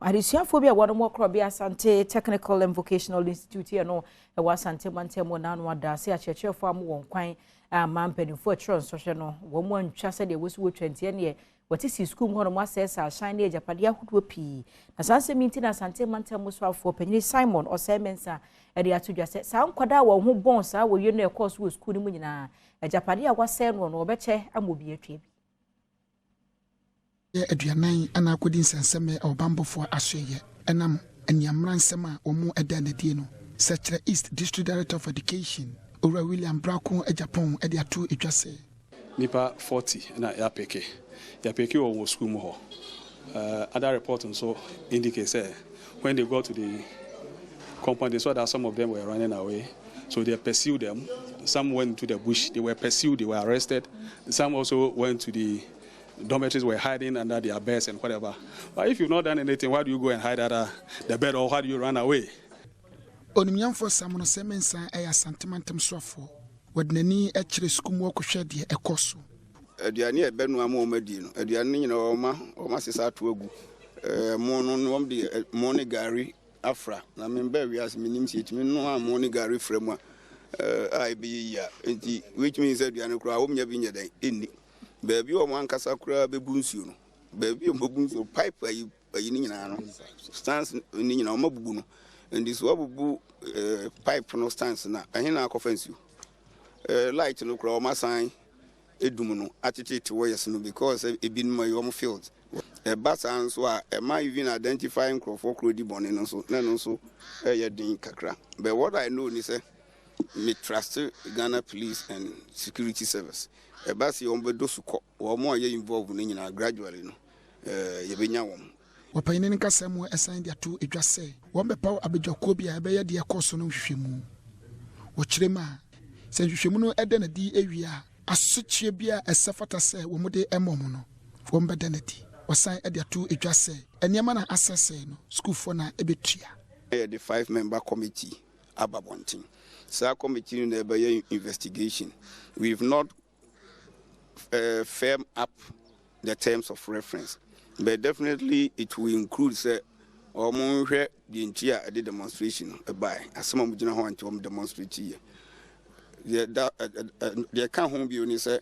Adisiafo bi a wano mo Krobea Asante Technical and Vocational Institute here no e wa Asante mantemo na no ada se akyerɛkyerɛfo am won kwan mampanifo atwerɛ nsɔhwɛ no wo mo antwa se de wosu wo 20 ne wɔte si school ho no mo asɛsa ahyan ne agapade ahodoɔ pii na sanse minti na Asante mantemo so afo panyini Simon Osemensa e de atodwa se saa nkwada wo ho bon saa wo ye no e course wo school ni mu nyina agapade a wasɛ no no obɛkyɛ amobi atwa bi aduanan ana akodi nsenseme obambofo asoye enam eniamran nsema omu eda na die no Secretary East District Director of Education Ora William Brako Japan ede ato edwase nipa 40 na yapeke wo school mu ho other report also indicate say when they got to the compound they saw that some of them were running away, so they pursued them. Some went to the bush, they were pursued, they were arrested. Some also went to the dormitories, were hiding under their beds and whatever. But if you've not done anything, why do you go and hide under the bed, or why do you run away? Onimyan for Simon Semensa aya sentimentum swafo wadnani echire school mu akohwe de ekoso aduane ebenu amomadi no aduane nyina oma sesa to agu mo no nom de mo ne gari afra na memba wiase minim si etimi no mo ne gari fremu a bi ya enti which means aduane kura wo nya bi nya dan enni baabi o mo ankasa kura bebu nsuo no baabi o mobu nsuo pipe ayi ni nyina no stance ni nyina o mabubu no and this wabubu pipe no stance na ahina akofensu light no kura o masan edum no attitude to wires no because e bin my home field basa nso a ma even identifying crofo crodi bone no so na no so ye din kakra but what I know is me trust Ghana Police and Security Service basa yon bedo suko wo mo ye involved no nyina gradually no ye benya wom wapayine nka samu esan dia to edwase wo bepaw abedwako bia be ye de ekoso no hwehwemu wo kirema se hwehwemu no ede na di ewia asuchie bia esafata se wo mode emom no wo mbede na di wasan ede ato edwase eniema na assesse no school for na ebetua the 5-member committee ababontin sa committee no be investigation. We've not firm up the terms of reference, but definitely it will include say omo hwe the entire demonstration by asema mugina ho anti demonstrate here they can home be only say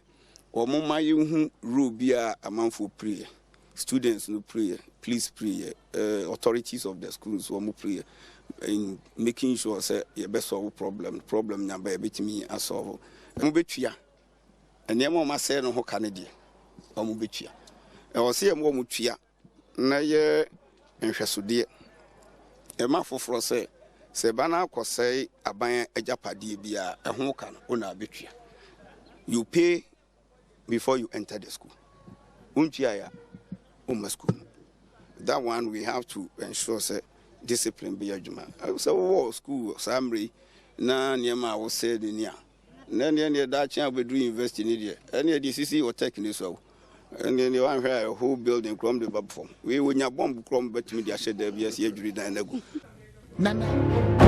omo maye hu rule bia amanfo prayer students no prayer please pray authorities of the schools omo prayer in making sure say you best solve problem number betimi asolve mo betua enema ma say no ho kanede omo betua e o say mo tua na ye nhwesode e ma foforo say se bana akosai aban agapade bia ehho ka no na betua you pay before you enter the school untia ya school that one we have to ensure say discipline be adwuma so wo school samri na niema wo say de nia na ne da chan bedu university ni de ene de sisi o tech ni so ene ne wan hwe whole building from the bab form we wonya bomb from betimi de ahye da bia se adwuri dan na gu Nana